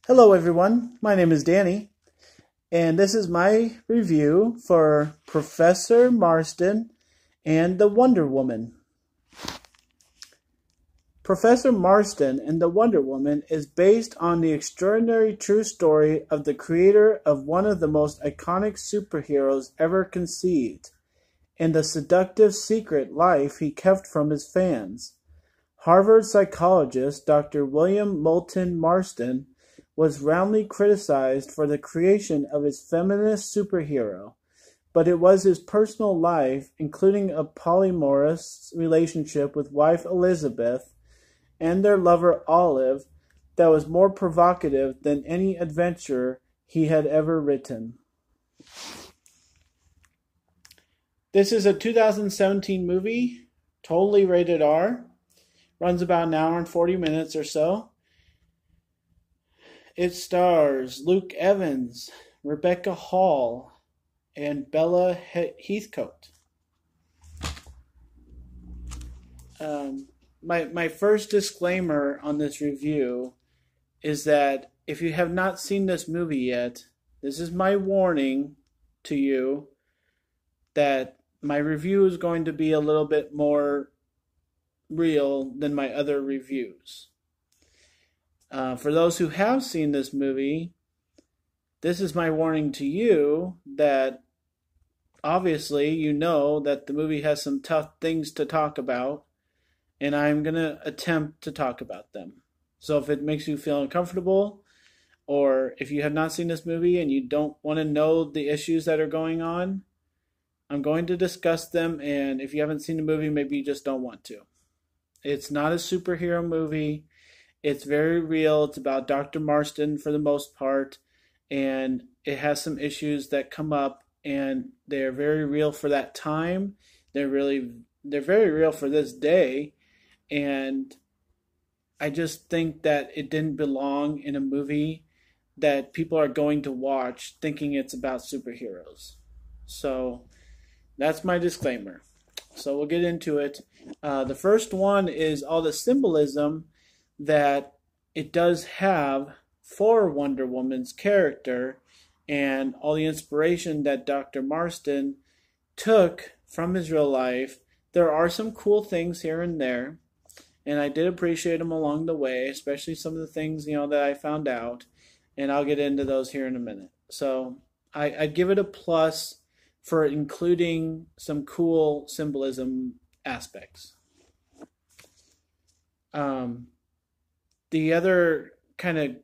Hello everyone, my name is Danny, and this is my review for Professor Marston and the Wonder Woman. Professor Marston and the Wonder Woman is based on the extraordinary true story of the creator of one of the most iconic superheroes ever conceived, and the seductive secret life he kept from his fans. Harvard psychologist Dr. William Moulton Marston was roundly criticized for the creation of his feminist superhero, but it was his personal life, including a polyamorous relationship with wife Elizabeth and their lover Olive, that was more provocative than any adventure he had ever written. This is a 2017 movie, totally rated R, runs about an hour and 40 minutes or so. It stars Luke Evans, Rebecca Hall, and Bella Heathcote. My first disclaimer on this review is that if you have not seen this movie yet, this is my warning to you that my review is going to be a little bit more real than my other reviews. For those who have seen this movie, this is my warning to you that obviously you know that the movie has some tough things to talk about, and I'm going to attempt to talk about them. So if it makes you feel uncomfortable, or if you have not seen this movie and you don't want to know the issues that are going on, I'm going to discuss them, and if you haven't seen the movie, maybe you just don't want to. It's not a superhero movie. It's very real. It's about Dr. Marston for the most part, and it has some issues that come up, and they're very real for that time. They're very real for this day, and I just think that it didn't belong in a movie that people are going to watch thinking it's about superheroes. So that's my disclaimer. So we'll get into it. The first one is all the symbolism that it does have for Wonder Woman's character and all the inspiration that Dr. Marston took from his real life. There are some cool things here and there, and I did appreciate them along the way, especially some of the things that I found out, and I'll get into those here in a minute. So I'd give it a plus for including some cool symbolism aspects. The other kind of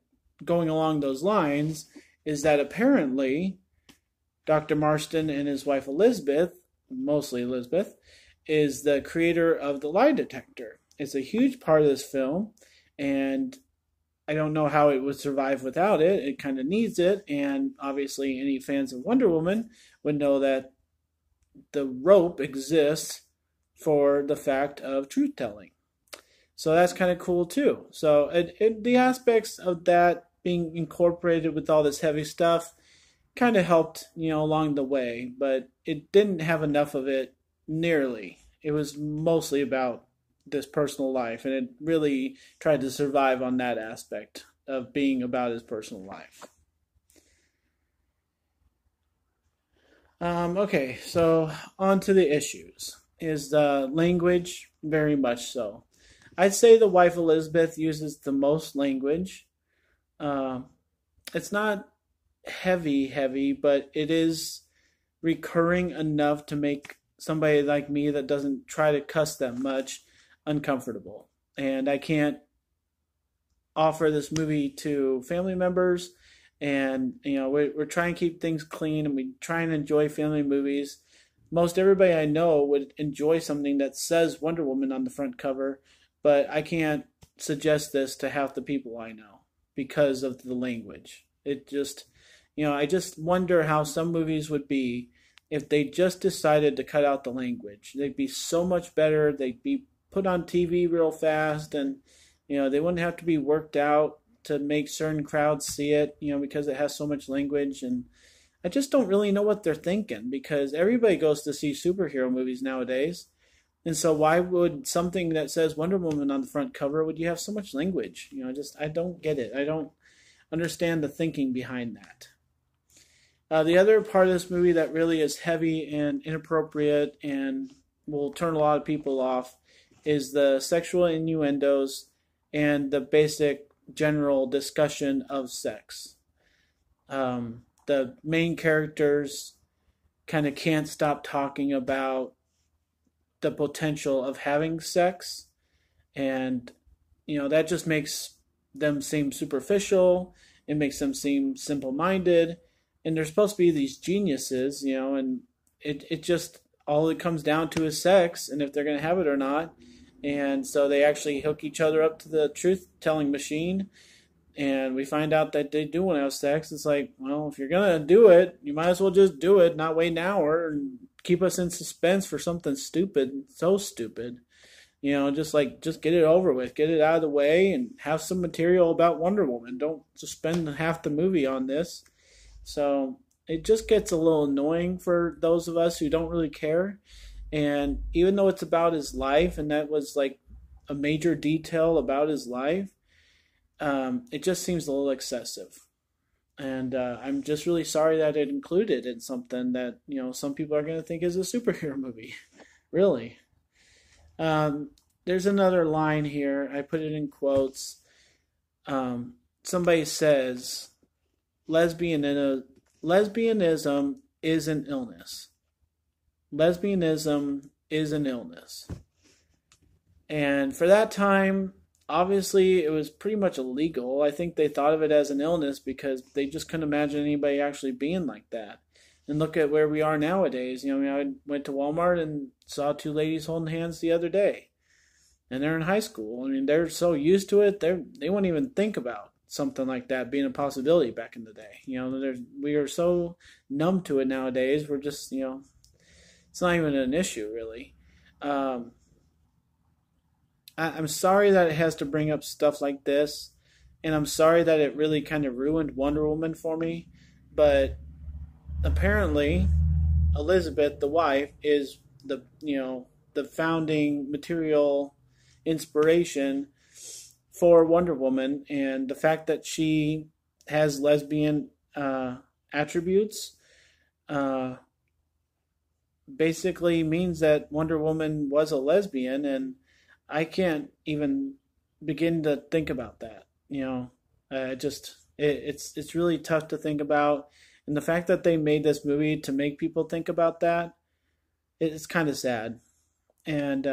going along those lines is that apparently Dr. Marston and his wife Elizabeth, mostly Elizabeth, is the creator of the lie detector. It's a huge part of this film, and I don't know how it would survive without it. It kind of needs it, and obviously any fans of Wonder Woman would know that the rope exists for the fact of truth-telling. So that's kind of cool too. So the aspects of that being incorporated with all this heavy stuff kind of helped, along the way, but it didn't have enough of it nearly. It was mostly about this personal life, and it really tried to survive on that aspect of being about his personal life. Okay, so on to the issues. Is the language? Very much so. I'd say the wife Elizabeth uses the most language. It's not heavy, but it is recurring enough to make somebody like me that doesn't try to cuss that much uncomfortable. And I can't offer this movie to family members, and we're trying to keep things clean, and we try and enjoy family movies. Most everybody I know would enjoy something that says Wonder Woman on the front cover, but I can't suggest this to half the people I know because of the language. It just, I just wonder how some movies would be if they just decided to cut out the language. They'd be so much better. They'd be put on TV real fast, and, they wouldn't have to be worked out to make certain crowds see it, because it has so much language. And I just don't really know what they're thinking, because everybody goes to see superhero movies nowadays. And so why would something that says Wonder Woman on the front cover, would you have so much language? I don't get it. I don't understand the thinking behind that. The other part of this movie that really is heavy and inappropriate and will turn a lot of people off is the sexual innuendos and the basic general discussion of sex. The main characters kind of can't stop talking about the potential of having sex, and that just makes them seem superficial. It makes them seem simple-minded, and they're supposed to be these geniuses, and it just all it comes down to is sex and if they're going to have it or not. And so they actually hook each other up to the truth-telling machine, and we find out that they do want to have sex. It's like, well, if you're going to do it, you might as well just do it, not wait an hour and keep us in suspense for something stupid, so stupid. Just get it over with, get it out of the way, and have some material about Wonder Woman. Don't just spend half the movie on this. So it just gets a little annoying for those of us who don't really care. And even though it's about his life, and that was like a major detail about his life, it just seems a little excessive. And I'm just really sorry that it included in something that, some people are going to think is a superhero movie. Really. There's another line here. I put it in quotes. Somebody says, lesbianism is an illness. Lesbianism is an illness. And for that time, obviously, it was pretty much illegal. I think they thought of it as an illness because they just couldn't imagine anybody actually being like that. And look at where we are nowadays. I went to Walmart and saw two ladies holding hands the other day. And they're in high school. They're so used to it, they won't even think about something like that being a possibility back in the day. We are so numb to it nowadays. We're just, it's not even an issue, really. I'm sorry that it has to bring up stuff like this, and I'm sorry that it really kind of ruined Wonder Woman for me, but apparently Elizabeth, the wife, is the founding material inspiration for Wonder Woman, and the fact that she has lesbian attributes basically means that Wonder Woman was a lesbian, and I can't even begin to think about that. It's really tough to think about, and the fact that they made this movie to make people think about that, it's kind of sad. And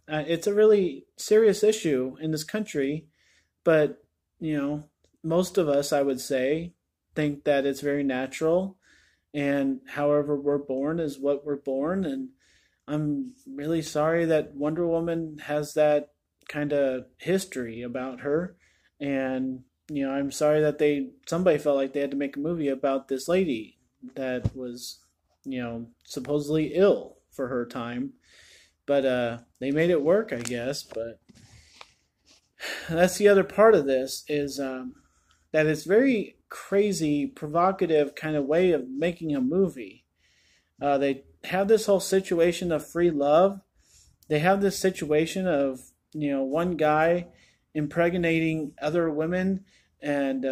it's a really serious issue in this country, but most of us, I would say, think that it's very natural, and however we're born is what we're born. And I'm really sorry that Wonder Woman has that kind of history about her. And, I'm sorry that somebody felt like they had to make a movie about this lady that was, supposedly ill for her time. But they made it work, I guess. But that's the other part of this is that it's very crazy, provocative kind of way of making a movie. They have this whole situation of free love. They have this situation of, one guy impregnating other women and,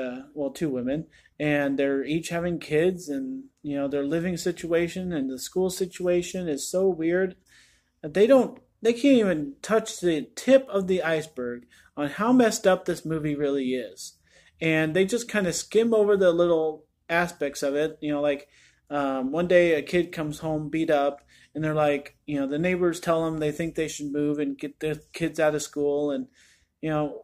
two women, and they're each having kids, and, their living situation and the school situation is so weird that they can't even touch the tip of the iceberg on how messed up this movie really is. And they just kind of skim over the little aspects of it, one day a kid comes home beat up, and they're like, the neighbors tell them they think they should move and get their kids out of school. And,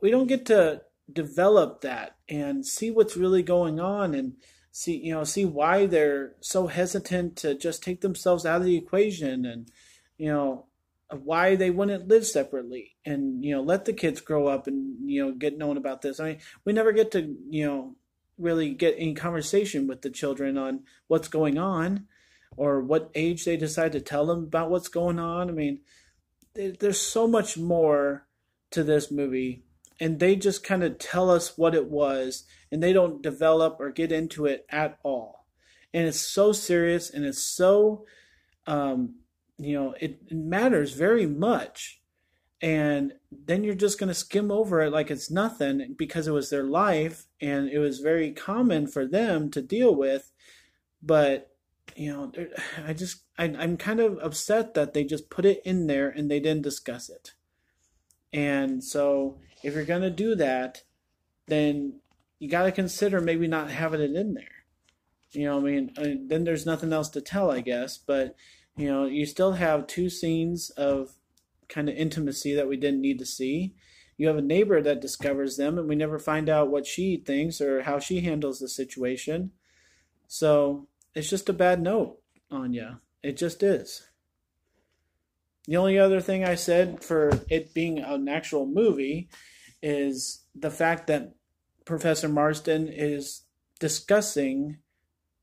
we don't get to develop that and see what's really going on and see why they're so hesitant to just take themselves out of the equation, and, why they wouldn't live separately and, let the kids grow up and, get known about this. We never get to, really get any conversation with the children on what's going on or what age they decide to tell them about what's going on. There's so much more to this movie, and they just kind of tell us what it was, and they don't develop or get into it at all. And it's so serious, and it's so, it matters very much and then you're just going to skim over it like it's nothing because it was their life and it was very common for them to deal with. But I'm kind of upset that they just put it in there and they didn't discuss it. And so if you're going to do that, then you got to consider maybe not having it in there. Then there's nothing else to tell, I guess. But you still have two scenes of kind of intimacy that we didn't need to see. You have a neighbor that discovers them, and we never find out what she thinks or how she handles the situation. So it's just a bad note on you. It just is. The only other thing I said for it being an actual movie is the fact that Professor Marston is discussing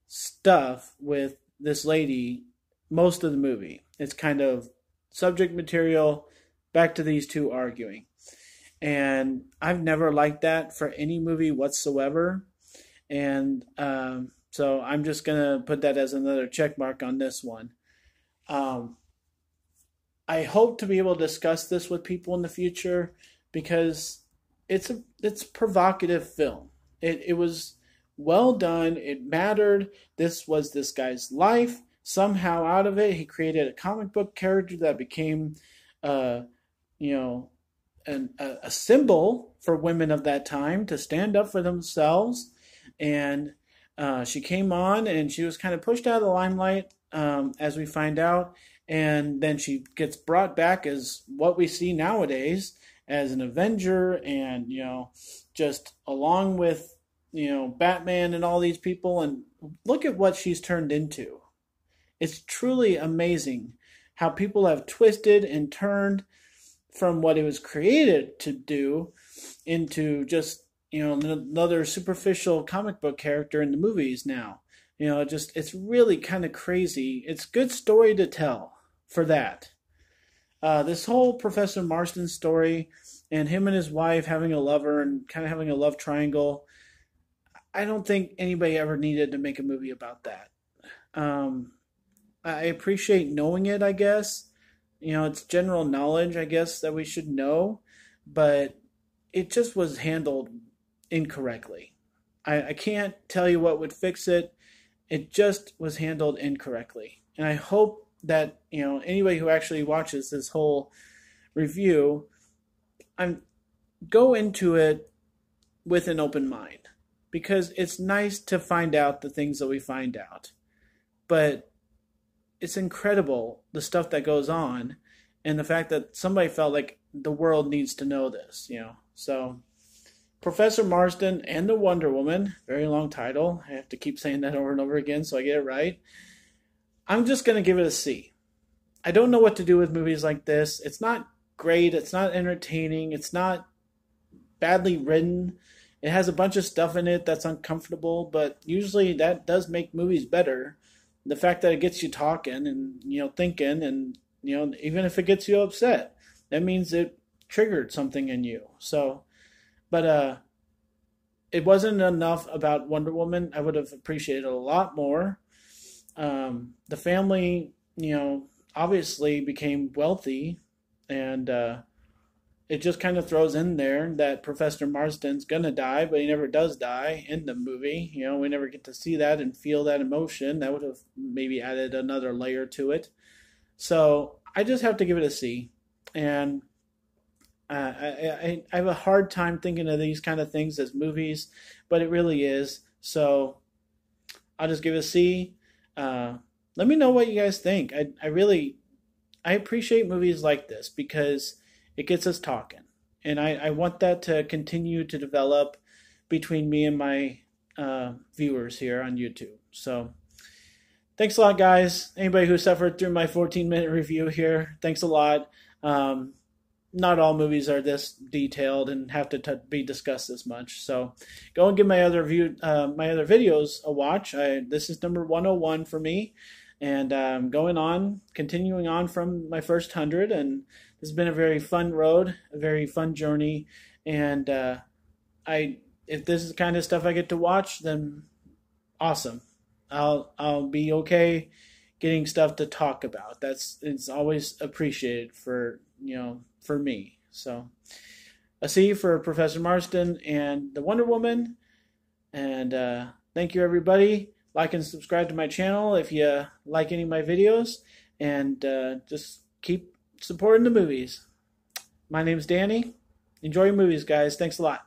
stuff with this lady most of the movie. It's kind of subject material back to these two arguing. And I've never liked that for any movie whatsoever. And so I'm just going to put that as another check mark on this one. I hope to be able to discuss this with people in the future because it's a provocative film. It was well done. It mattered. This was this guy's life. Somehow out of it, he created a comic book character that became, a symbol for women of that time to stand up for themselves. And she came on and she was kind of pushed out of the limelight, as we find out. And then she gets brought back as what we see nowadays as an Avenger and, just along with, Batman and all these people. And look at what she's turned into. It's truly amazing how people have twisted and turned from what it was created to do into just, another superficial comic book character in the movies now. It's really kind of crazy. It's good story to tell for that. This whole Professor Marston story and him and his wife having a lover and kind of having a love triangle, I don't think anybody ever needed to make a movie about that. I appreciate knowing it, I guess. It's general knowledge, I guess, that we should know, but it just was handled incorrectly. I can't tell you what would fix it. It just was handled incorrectly. And I hope that, anybody who actually watches this whole review, go into it with an open mind. Because it's nice to find out the things that we find out. But it's incredible the stuff that goes on and the fact that somebody felt like the world needs to know this, So Professor Marston and the Wonder Woman, very long title. I have to keep saying that over and over again so I get it right. I'm just going to give it a C. I don't know what to do with movies like this. It's not great. It's not entertaining. It's not badly written. It has a bunch of stuff in it that's uncomfortable, but usually that does make movies better. The fact that it gets you talking and, thinking and, even if it gets you upset, that means it triggered something in you. So, but it wasn't enough about Wonder Woman. I would have appreciated a lot more. The family, obviously became wealthy, and it just kind of throws in there that Professor Marston's gonna die, but he never does die in the movie. We never get to see that and feel that emotion. That would have maybe added another layer to it. So I just have to give it a C. And I have a hard time thinking of these kind of things as movies, but it really is. So I'll just give it a C. Let me know what you guys think. I appreciate movies like this because it gets us talking. And I want that to continue to develop between me and my viewers here on YouTube. So thanks a lot, guys. Anybody who suffered through my 14-minute review here, thanks a lot. Not all movies are this detailed and have to be discussed this much. So go and give my other videos a watch. This is number 101 for me. And continuing on from my first 100. And this has been a very fun road, a very fun journey. And if this is the kind of stuff I get to watch, then awesome. I'll be okay getting stuff to talk about. It's always appreciated for for me. So a C for Professor Marston and the Wonder Woman. And thank you, everybody. Like and subscribe to my channel if you like any of my videos. And just keep supporting the movies. My name's Danny. Enjoy your movies, guys. Thanks a lot.